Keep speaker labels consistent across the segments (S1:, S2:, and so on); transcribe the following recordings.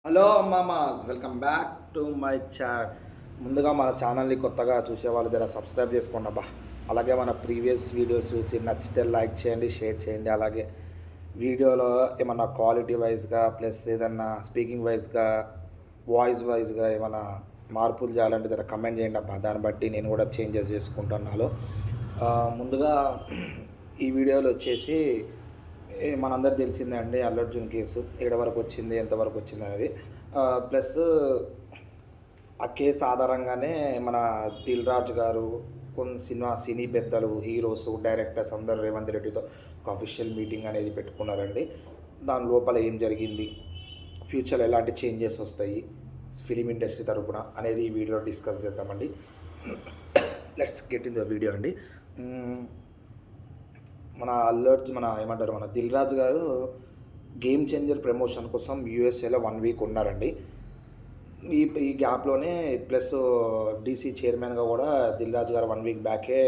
S1: Hello మామాస్, welcome back to my channel. ముందుగా మన ఛానల్ని కొత్తగా చూసేవాళ్ళు జర సబ్స్క్రైబ్ చేసుకోండి అబ్బా. అలాగే మన ప్రీవియస్ వీడియోస్ చూసి నచ్చితే లైక్ చేయండి, షేర్ చేయండి. అలాగే వీడియోలో ఏమన్నా క్వాలిటీ వైజ్గా ప్లస్ ఏదన్నా స్పీకింగ్ వైజ్గా వాయిస్ వైజ్గా ఏమైనా మార్పులు చేయాలంటే జర కమెంట్ చేయండి అబ్బా. దాన్ని బట్టి నేను కూడా చేంజెస్ చేసుకుంటున్నాను. ముందుగా ఈ వీడియోలో వచ్చేసి మనందరికి తెలిసిందే అండి, అల్లు అర్జున్ కేసు ఎక్కడ వరకు వచ్చింది, ఎంతవరకు వచ్చింది అనేది. ప్లస్ ఆ కేసు ఆధారంగానే మన దిల్ రాజు గారు, కొన్ని సినీ పెద్దలు, హీరోస్, డైరెక్టర్స్ అందరూ రేవంత్ రెడ్డితో ఒక అఫీషియల్ మీటింగ్ అనేది పెట్టుకున్నారండి. దాని లోపల ఏం జరిగింది, ఫ్యూచర్లో ఎలాంటి చేంజెస్ వస్తాయి ఫిలిం ఇండస్ట్రీ తరపున అనేది ఈ వీడియోలో డిస్కస్ చేద్దామండి. Let's get in the video అండి. మన అల్లు అర్జున్ మన దిల్ రాజు గారు గేమ్ చేంజర్ ప్రమోషన్ కోసం యూఎస్ఏలో 1 వీక్ ఉన్నారండి. ఈ గ్యాప్లోనే ప్లస్ ఎఫ్డీసీ చైర్మన్గా కూడా దిల్ రాజు గారు 1 వీక్ బ్యాకే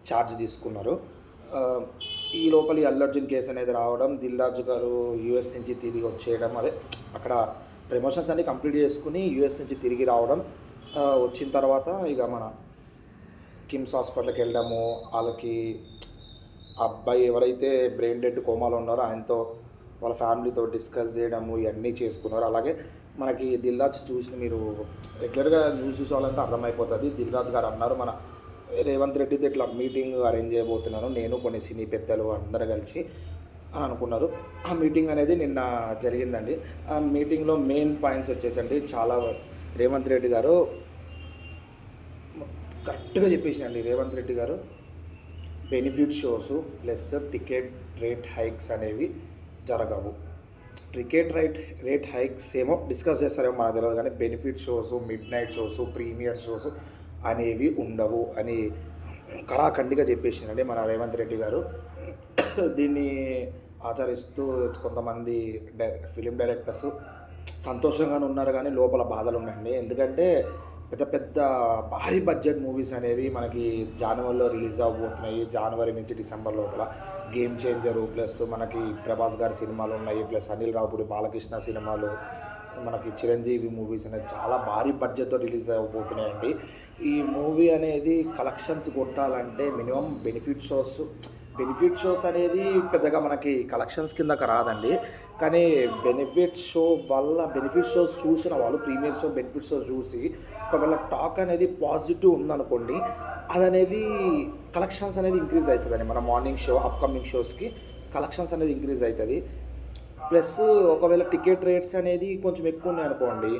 S1: ఛార్జ్ తీసుకున్నారు. ఈ లోపల ఈ అల్లు అర్జున్ కేసు అనేది రావడం, దిల్ రాజు గారు యూఎస్ నుంచి తిరిగి వచ్చేయడం, అదే అక్కడ ప్రమోషన్స్ అన్ని కంప్లీట్ చేసుకుని యూఎస్ నుంచి తిరిగి రావడం, వచ్చిన తర్వాత ఇక మన కిమ్స్ హాస్పిటల్కి వెళ్ళడము, వాళ్ళకి అబ్బాయి ఎవరైతే బ్రెయిన్ డెడ్ కోమాలో ఉన్నారో ఆయనతో వాళ్ళ ఫ్యామిలీతో డిస్కస్ చేయడము ఇవన్నీ చేసుకున్నారు. అలాగే మనకి దిల్ రాజు చూసిన మీరు రెగ్యులర్గా న్యూస్ చూసే వాళ్ళంతా అర్థమైపోతుంది. దిల్ రాజు గారు అన్నారు, మన రేవంత్ రెడ్డితో ఇట్లా మీటింగ్ అరేంజ్ చేయబోతున్నాను నేను, కొన్ని సినీ పెద్దలు అందరూ కలిసి అని అనుకున్నారు. ఆ మీటింగ్ అనేది నిన్న జరిగిందండి. ఆ మీటింగ్లో మెయిన్ పాయింట్స్ వచ్చేసండి, చాలా రేవంత్ రెడ్డి గారు కరెక్ట్గా చెప్పేసినండి. Revanth Reddy garu benefit shows plus ticket rate hikes అనేవి జరగవు. టికెట్ రేట్ హైక్స్ ఏమో డిస్కస్ చేస్తారేమో మనకు తెలియదు, కానీ benefit shows, midnight shows, premiere shows అనేవి ఉండవు అని కరాఖండిగా చెప్పేసిందండి మన రేవంత్ రెడ్డి గారు. దీన్ని ఆచరిస్తూ కొంతమంది ఫిలిం డైరెక్టర్స్ సంతోషంగానే ఉన్నారు, కానీ లోపల బాధలు ఉన్నాయండి. ఎందుకంటే పెద్ద పెద్ద భారీ బడ్జెట్ మూవీస్ అనేవి మనకి జనవరిలో రిలీజ్ అవ్వబోతున్నాయి. జనవరి నుంచి డిసెంబర్ లోపల గేమ్ చేంజరు, ప్లస్ మనకి ప్రభాస్ గారి సినిమాలు ఉన్నాయి, ప్లస్ అనిల్ రావుపూడి బాలకృష్ణ సినిమాలు, మనకి చిరంజీవి మూవీస్ అనేది చాలా భారీ బడ్జెట్తో రిలీజ్ అవ్వబోతున్నాయండి. ఈ మూవీ అనేది కలెక్షన్స్ కొట్టాలంటే మినిమం బెనిఫిట్ షోస్ అనేది పెద్దగా మనకి కలెక్షన్స్ కిందకి రాదండి. కానీ బెనిఫిట్ షోస్ చూసిన వాళ్ళు ప్రీమియర్ షో బెనిఫిట్ షోస్ చూసి ఒకవేళ టాక్ అనేది పాజిటివ్ ఉందనుకోండి, అదనేది కలెక్షన్స్ అనేది ఇంక్రీజ్ అవుతుందండి. మన మార్నింగ్ షో అప్కమింగ్ షోస్కి కలెక్షన్స్ అనేది ఇంక్రీజ్ అవుతుంది. ప్లస్ ఒకవేళ టికెట్ రేట్స్ అనేది కొంచెం ఎక్కువ ఉన్నాయి అనుకోండి,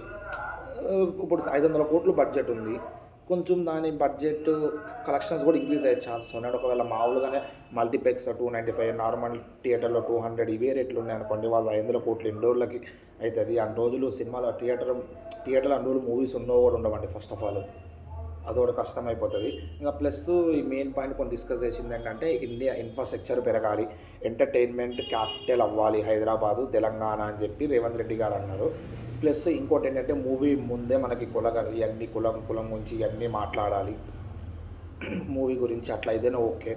S1: ఇప్పుడు 500 కోట్లు బడ్జెట్ ఉంది, కొంచెం దాని బడ్జెట్ కలెక్షన్స్ కూడా ఇంక్రీజ్ అయ్యే ఛాన్సెస్ ఉన్నాయి. ఒకవేళ మామూలుగానే మల్టీప్లెక్స్ 295, నార్మల్ థియేటర్లో 200 ఇవే రేట్లు ఉన్నాయి అనుకోండి, వాళ్ళు 500 కోట్లు ఇండోర్లకి అవుతుంది. అన్ని రోజులు సినిమాలో థియేటర్లో అన్ని రోజులు మూవీస్ కూడా ఉండవండి. ఫస్ట్ ఆఫ్ ఆల్ అదొకటి కష్టమైపోతుంది. ఇంకా ప్లస్ ఈ మెయిన్ పాయింట్ కొన్ని డిస్కస్ చేసింది ఏంటంటే, ఇండియా ఇన్ఫ్రాస్ట్రక్చర్ పెరగాలి, ఎంటర్టైన్మెంట్ క్యాపిటల్ అవ్వాలి హైదరాబాదు, తెలంగాణ అని చెప్పి రేవంత్ రెడ్డి గారు అన్నారు. ప్లస్ ఇంకోటి ఏంటంటే, మూవీ ముందే మనకి ఇవన్నీ కులం గురించి ఇవన్నీ మాట్లాడాలి, మూవీ గురించి అట్లా అయితేనే ఓకే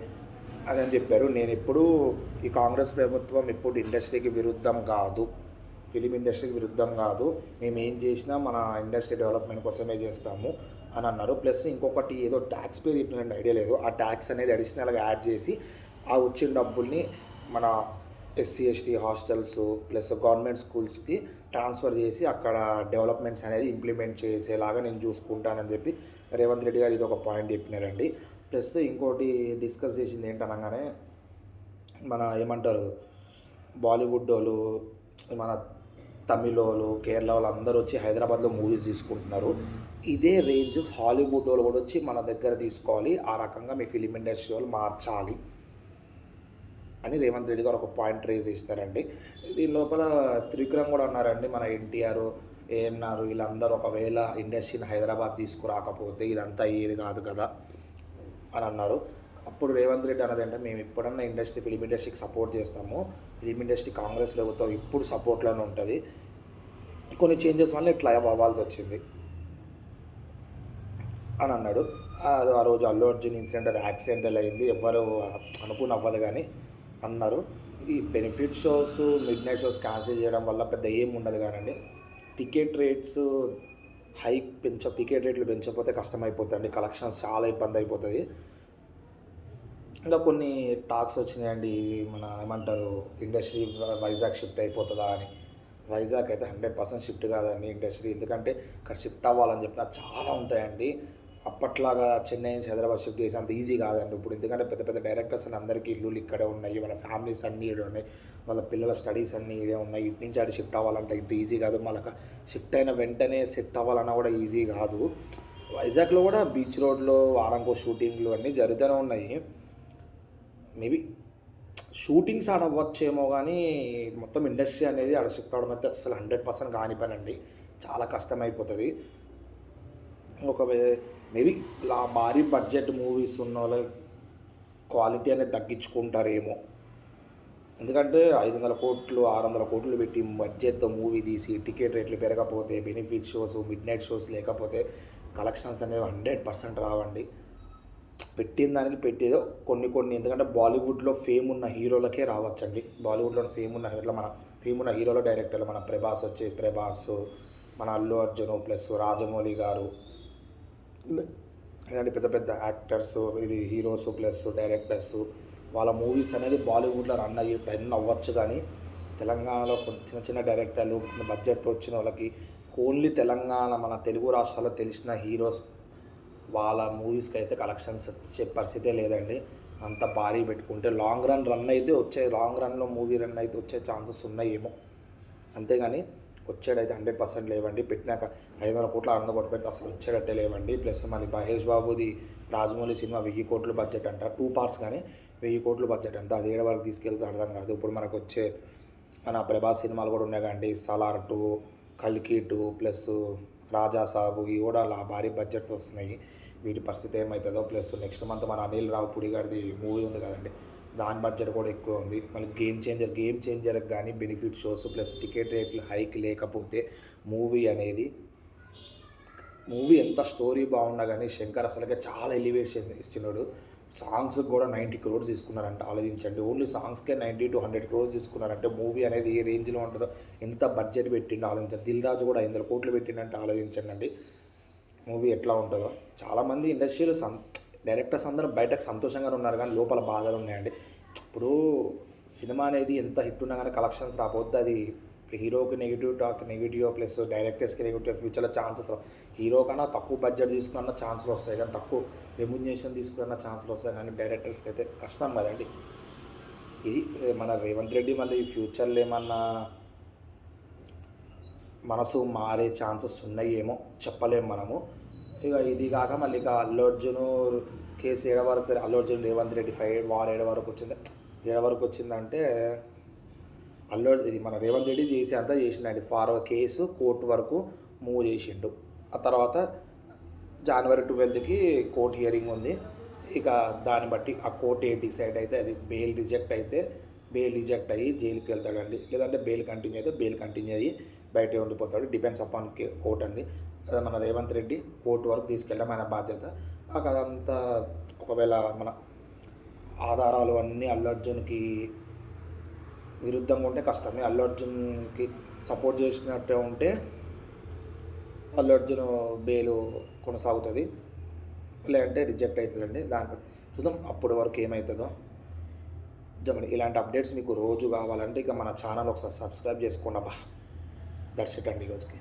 S1: అని చెప్పారు. నేను ఎప్పుడు ఈ కాంగ్రెస్ ప్రభుత్వం ఎప్పుడు ఇండస్ట్రీకి విరుద్ధం కాదు, ఫిలిం ఇండస్ట్రీకి విరుద్ధం కాదు, మేము ఏం చేసినా మన ఇండస్ట్రీ డెవలప్మెంట్ కోసమే చేస్తాము అని అన్నారు. ప్లస్ ఇంకొకటి ఏదో ట్యాక్స్ పేరు చెప్పినట్టు ఐడియా లేదు, ఆ ట్యాక్స్ అనేది అడిషనల్గా యాడ్ చేసి ఆ వచ్చిన డబ్బుల్ని మన SC ST hostels plus government స్కూల్స్కి ట్రాన్స్ఫర్ చేసి అక్కడ డెవలప్మెంట్స్ అనేది ఇంప్లిమెంట్ చేసేలాగా నేను చూసుకుంటానని చెప్పి రేవంత్ రెడ్డి గారు ఇది ఒక పాయింట్ చెప్పినారండి. ప్లస్ ఇంకోటి డిస్కస్ చేసింది ఏంటనగానే, మన ఏమంటారు బాలీవుడ్ వాళ్ళు, మన తమిళ వాళ్ళు, కేరళ వాళ్ళు అందరూ వచ్చి హైదరాబాద్లో మూవీస్ తీసుకుంటున్నారు. ఇదే రేంజ్ హాలీవుడ్ వాళ్ళు కూడా వచ్చి మన దగ్గర తీసుకోవాలి, ఆ రకంగా మీ ఫిలిం ఇండస్ట్రీ వాళ్ళు మార్చాలి అని రేవంత్ రెడ్డి గారు ఒక పాయింట్ రేజ్ చేసినారండి. దీని లోపల త్రివిక్రమ్ కూడా అన్నారండి, మన ఎన్టీఆర్, ఏఎన్ఆర్ వీళ్ళందరూ ఒకవేళ ఇండస్ట్రీని హైదరాబాద్ తీసుకురాకపోతే ఇదంతా ఏది కాదు కదా అని అన్నారు. అప్పుడు రేవంత్ రెడ్డి అన్నది అంటే, మేము ఎప్పుడన్నా ఫిలిం ఇండస్ట్రీకి సపోర్ట్ చేస్తాము, ఫిలిం ఇండస్ట్రీ కాంగ్రెస్ ప్రభుత్వం ఇప్పుడు సపోర్ట్లోనే ఉంటుంది, కొన్ని చేంజెస్ వల్ల ఇట్లా అవ్వాల్సి వచ్చింది అని అన్నాడు. ఆ రోజు అల్లు అర్జున్ ఇన్సిడెంట్ యాక్సిడెంటల్ అయింది, ఎవ్వరు అనుకుని అవ్వదు కానీ అన్నారు. ఈ benefit shows, midnight shows cancel చేయడం వల్ల పెద్ద ఏం ఉండదు కానండి. టికెట్ రేట్స్ టికెట్ రేట్లు పెంచకపోతే కష్టమైపోతుంది, కలెక్షన్స్ చాలా ఇబ్బంది అయిపోతుంది. ఇంకా కొన్ని టాక్స్ వచ్చినాయండి, మన ఏమంటారు ఇండస్ట్రీ వైజాగ్ షిఫ్ట్ అయిపోతుందా అని. వైజాగ్ అయితే 100% షిఫ్ట్ కాదండి ఇండస్ట్రీ, ఎందుకంటే ఇక్కడ షిఫ్ట్ అవ్వాలని చెప్పిన చాలా ఉంటాయండి. అప్పట్లాగా చెన్నై నుంచి హైదరాబాద్ షిఫ్ట్ చేసి అంత ఈజీ కాదండి ఇప్పుడు, ఎందుకంటే పెద్ద పెద్ద డైరెక్టర్స్ అని అందరికీ ఇల్లులు ఇక్కడే ఉన్నాయి, వాళ్ళ ఫ్యామిలీస్ అన్నీ ఈడే ఉన్నాయి, వాళ్ళ పిల్లల స్టడీస్ అన్నీ ఈడే ఉన్నాయి. ఇటు నుంచి అటు షిఫ్ట్ అవ్వాలంటే ఇంత ఈజీ కాదు, మళ్ళీ షిఫ్ట్ అయిన వెంటనే సెట్ అవ్వాలన్నా కూడా ఈజీ కాదు. వైజాగ్లో కూడా బీచ్ రోడ్లో వారానికో షూటింగ్లు అన్నీ జరుగుతూనే ఉన్నాయి. మేబీ షూటింగ్స్ ఆడ అవ్వచ్చేమో కానీ మొత్తం ఇండస్ట్రీ అనేది ఆడ షిఫ్ట్ అవడం అయితే అసలు 100% కాని పని అండి, చాలా కష్టమైపోతుంది. మేబీ భారీ బడ్జెట్ మూవీస్ ఉన్న వాళ్ళ క్వాలిటీ అనేది తగ్గించుకుంటారేమో, ఎందుకంటే 500 కోట్లు 600 కోట్లు పెట్టి బడ్జెట్తో మూవీ తీసి టికెట్ రేట్లు పెరగకపోతే, benefit shows midnight shows లేకపోతే కలెక్షన్స్ అనేవి 100% రావండి. పెట్టిన దానికి పెట్టేదో కొన్ని ఎందుకంటే బాలీవుడ్లో ఫేమ్ ఉన్న హీరోలకే రావచ్చండి. బాలీవుడ్లో ఫేమ్ ఉన్న హీరోల డైరెక్టర్లు మన ప్రభాస్, మన అల్లు అర్జున్ ప్లస్ రాజమౌళి గారు, ఇలాంటి పెద్ద పెద్ద యాక్టర్స్, ఇది హీరోస్ ప్లస్ డైరెక్టర్స్, వాళ్ళ మూవీస్ అనేది బాలీవుడ్లో రన్ అవ్వచ్చు. కానీ తెలంగాణలో చిన్న చిన్న డైరెక్టర్లు బడ్జెట్తో వచ్చిన వాళ్ళకి ఓన్లీ తెలంగాణ మన తెలుగు రాష్ట్రాల్లో తెలిసిన హీరోస్ వాళ్ళ మూవీస్కి అయితే కలెక్షన్స్ వచ్చే పరిస్థితే లేదండి. అంత భారీ పెట్టుకుంటే లాంగ్ రన్లో మూవీ రన్ అయితే వచ్చే ఛాన్సెస్ ఉన్నాయేమో, అంతేగాని వచ్చేటైతే 100% లేవండి. పెట్టినాక 500 కోట్ల 600 కోట్లు పెడితే అసలు వచ్చేటట్టే లేవండి. ప్లస్ మళ్ళీ మహేష్ బాబుది రాజమౌళి సినిమా 1000 కోట్లు బడ్జెట్ అంట, 2 పార్ట్స్ కానీ 1000 కోట్లు బడ్జెట్ అంట, అది ఏడు వరకు తీసుకెళ్తే అర్థం కాదు. ఇప్పుడు మనకు వచ్చే మన ప్రభాస్ సినిమాలు కూడా ఉన్నాయి కండి, సలార్ 2, కల్కి 2 ప్లస్ రాజా సాబు, ఇవి కూడా భారీ బడ్జెట్తో వస్తున్నాయి. వీటి పరిస్థితి ఏమవుతుందో. ప్లస్ నెక్స్ట్ మంత్ మన అనిల్ రావిపూడి గారిది మూవీ ఉంది కదండి, దాని బడ్జెట్ కూడా ఎక్కువ ఉంది. మళ్ళీ గేమ్ చేంజర్కి కానీ బెనిఫిట్ షోస్ ప్లస్ టికెట్ రేట్లు హైక్ లేకపోతే మూవీ ఎంత స్టోరీ బాగున్నా కానీ శంకర్ అసలుకే చాలా ఎలివేషన్ ఇస్తున్నాడు. సాంగ్స్కి కూడా 90 crores తీసుకున్నారంటే ఆలోచించండి. ఓన్లీ సాంగ్స్కే 90 to 100 crores తీసుకున్నారంటే మూవీ అనేది ఏ రేంజ్లో ఉంటుందో, ఎంత బడ్జెట్ పెట్టిండో ఆలోచించండి. దిల్ రాజు కూడా 500 కోట్లు పెట్టిండంటే ఆలోచించండి అండి మూవీ ఎట్లా ఉంటుందో. చాలామంది ఇండస్ట్రీలో డైరెక్టర్స్ అందరూ బయటకు సంతోషంగానే ఉన్నారు కానీ లోపల బాధలు ఉన్నాయండి. ఇప్పుడు సినిమా అనేది ఎంత హిట్ ఉన్నా కానీ కలెక్షన్స్ రాకపోతే అది హీరోకి నెగిటివ్ ప్లస్ డైరెక్టర్స్కి నెగిటివ్, ఫ్యూచర్లో ఛాన్సెస్ హీరో కన్నా తక్కువ బడ్జెట్ తీసుకున్న ఛాన్సులు వస్తాయి కానీ తక్కువ రెమ్యునరేషన్ తీసుకున్న ఛాన్సులు వస్తాయి కానీ డైరెక్టర్స్కి అయితే కష్టం కదండి. ఇది మన రేవంత్ రెడ్డి మళ్ళీ ఫ్యూచర్లో ఏమన్నా మనసు మారే ఛాన్సెస్ ఉన్నాయేమో చెప్పలేము మనము. ఇక ఇది కాక మళ్ళీ ఇక అల్లు అర్జున్ కేసు అల్లు అర్జున్ రేవంత్ రెడ్డి వార్ ఏడ వరకు వచ్చిందంటే ఇది మన రేవంత్ రెడ్డి అంతా చేసిండండి. కేసు కోర్టు వరకు మూవ్ చేసిండు. ఆ తర్వాత January 12th కోర్టు హియరింగ్ ఉంది. ఇక దాన్ని బట్టి ఆ కోర్టు డిసైడ్ అయితే అది బెయిల్ రిజెక్ట్ అయ్యి జైలుకి వెళ్తాడండి, లేదంటే బెయిల్ కంటిన్యూ అయ్యి బయటే ఉండిపోతాడు. డిపెండ్స్ అపాన్ కోర్ట్ అండి. మన రేవంత్ రెడ్డి కోర్టు వరకు తీసుకెళ్ళడం ఆయన బాధ్యత. అదంతా ఒకవేళ మన ఆధారాలు అన్నీ అల్లు అర్జున్కి విరుద్ధంగా ఉంటే కష్టమే. అల్లు అర్జున్కి సపోర్ట్ చేసినట్టే ఉంటే అల్లు అర్జున్ బెయిల్ కొనసాగుతుంది, లేదంటే రిజెక్ట్ అవుతుందండి. దానిపై చూద్దాం అప్పటి వరకు ఏమవుతుందో. ఇలాంటి అప్డేట్స్ మీకు రోజు కావాలంటే ఇక మన ఛానల్ ఒకసారి సబ్స్క్రైబ్ చేసుకోండి. దట్స్ ఇట్ అండి ఈరోజుకి.